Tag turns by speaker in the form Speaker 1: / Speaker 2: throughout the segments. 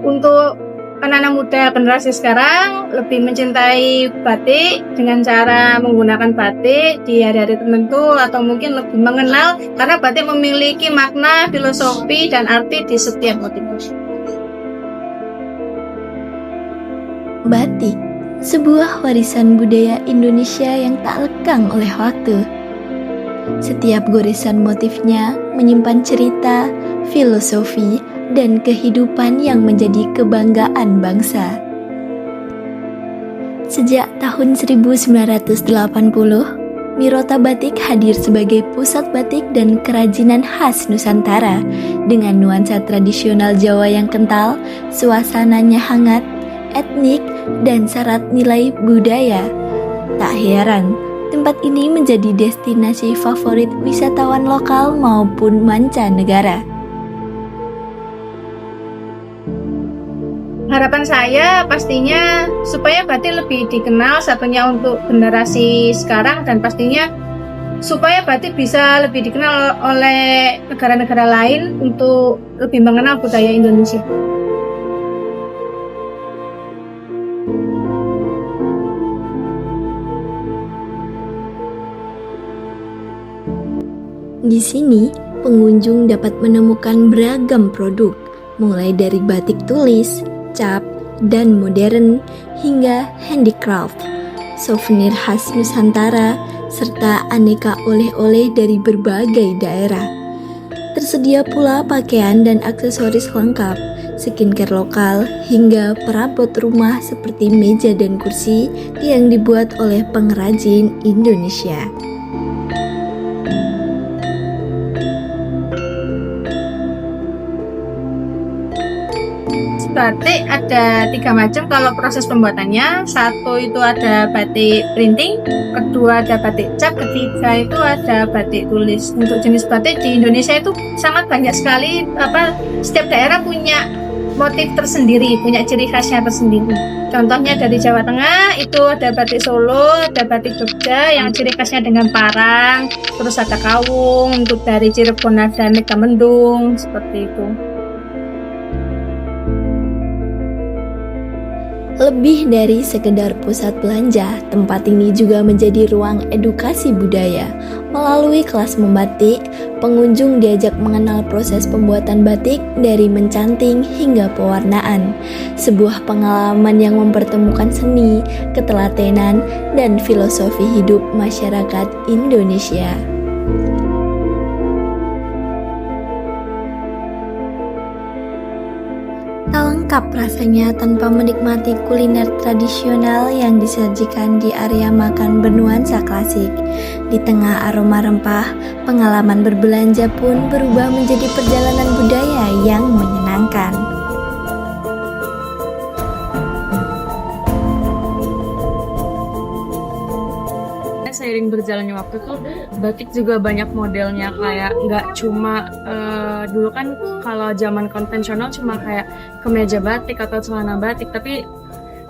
Speaker 1: Untuk anak-anak muda generasi sekarang lebih mencintai batik dengan cara menggunakan batik di hari-hari tertentu, atau mungkin lebih mengenal karena batik memiliki makna, filosofi, dan arti di setiap motif.
Speaker 2: Batik, sebuah warisan budaya Indonesia yang tak lekang oleh waktu. Setiap goresan motifnya menyimpan cerita, filosofi, dan kehidupan yang menjadi kebanggaan bangsa. Sejak tahun 1980, Mirota Batik hadir sebagai pusat batik dan kerajinan khas Nusantara dengan nuansa tradisional Jawa yang kental, suasananya hangat, etnik, dan syarat nilai budaya. Tak heran, tempat ini menjadi destinasi favorit wisatawan lokal maupun mancanegara.
Speaker 1: Harapan saya pastinya supaya batik lebih dikenal, satunya untuk generasi sekarang, dan pastinya supaya batik bisa lebih dikenal oleh negara-negara lain untuk lebih mengenal budaya Indonesia.
Speaker 2: Di sini, pengunjung dapat menemukan beragam produk, mulai dari batik tulis, cap, dan modern, hingga handicraft, souvenir khas Nusantara, serta aneka oleh-oleh dari berbagai daerah. Tersedia pula pakaian dan aksesoris lengkap, skincare lokal, hingga perabot rumah seperti meja dan kursi yang dibuat oleh pengrajin Indonesia.
Speaker 1: Batik ada 3 macam kalau proses pembuatannya. Satu itu ada batik printing, kedua ada batik cap, ketiga itu ada batik tulis. Untuk jenis batik di Indonesia itu sangat banyak sekali. Setiap daerah punya motif tersendiri, punya ciri khasnya tersendiri. Contohnya dari Jawa Tengah itu ada batik Solo, ada batik Jogja yang ciri khasnya dengan parang, terus ada kawung. Untuk dari Cirebon ada Megamendung, seperti itu.
Speaker 2: Lebih dari sekedar pusat belanja, tempat ini juga menjadi ruang edukasi budaya. Melalui kelas membatik, pengunjung diajak mengenal proses pembuatan batik dari mencanting hingga pewarnaan. Sebuah pengalaman yang mempertemukan seni, ketelatenan, dan filosofi hidup masyarakat Indonesia. Tak lengkap rasanya tanpa menikmati kuliner tradisional yang disajikan di area makan bernuansa klasik. Di tengah aroma rempah, pengalaman berbelanja pun berubah menjadi perjalanan budaya yang menyenangkan.
Speaker 3: Seiring berjalannya waktu tuh batik juga banyak modelnya, kayak nggak cuma dulu kan kalau zaman konvensional cuma kayak kemeja batik atau celana batik, tapi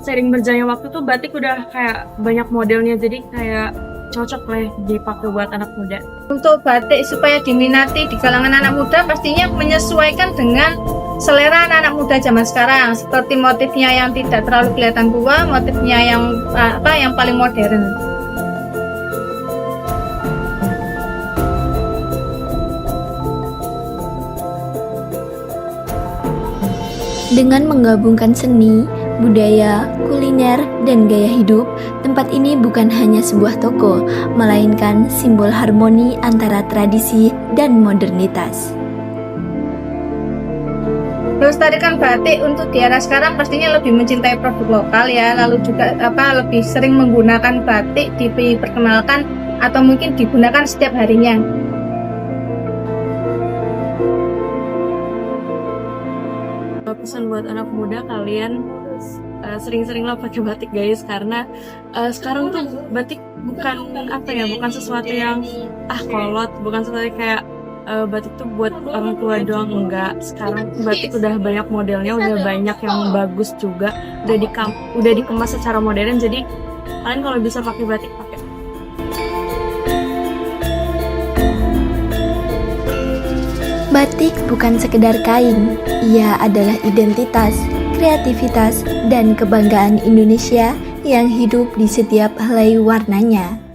Speaker 3: seiring berjalannya waktu tuh batik udah kayak banyak modelnya, jadi kayak cocok lah dipakai buat anak muda.
Speaker 1: Untuk batik supaya diminati di kalangan anak muda pastinya menyesuaikan dengan selera anak-anak muda zaman sekarang, seperti motifnya yang tidak terlalu kelihatan tua, motifnya yang paling modern.
Speaker 2: Dengan menggabungkan seni, budaya, kuliner, dan gaya hidup, tempat ini bukan hanya sebuah toko, melainkan simbol harmoni antara tradisi dan modernitas.
Speaker 1: Melestarikan batik untuk di era sekarang pastinya lebih mencintai produk lokal ya, lalu juga lebih sering menggunakan batik diperkenalkan atau mungkin digunakan setiap harinya.
Speaker 3: Pesan buat anak muda, kalian sering-seringlah pakai batik guys, karena sekarang tuh batik bukan sesuatu yang kolot, bukan sesuatu kayak batik tuh buat orang tua doang, enggak. Sekarang batik udah banyak modelnya, udah banyak yang bagus juga, udah dikemas secara modern, jadi kalian kalau bisa pakai batik pakai.
Speaker 2: Batik bukan sekedar kain, ia adalah identitas, kreativitas, dan kebanggaan Indonesia yang hidup di setiap helai warnanya.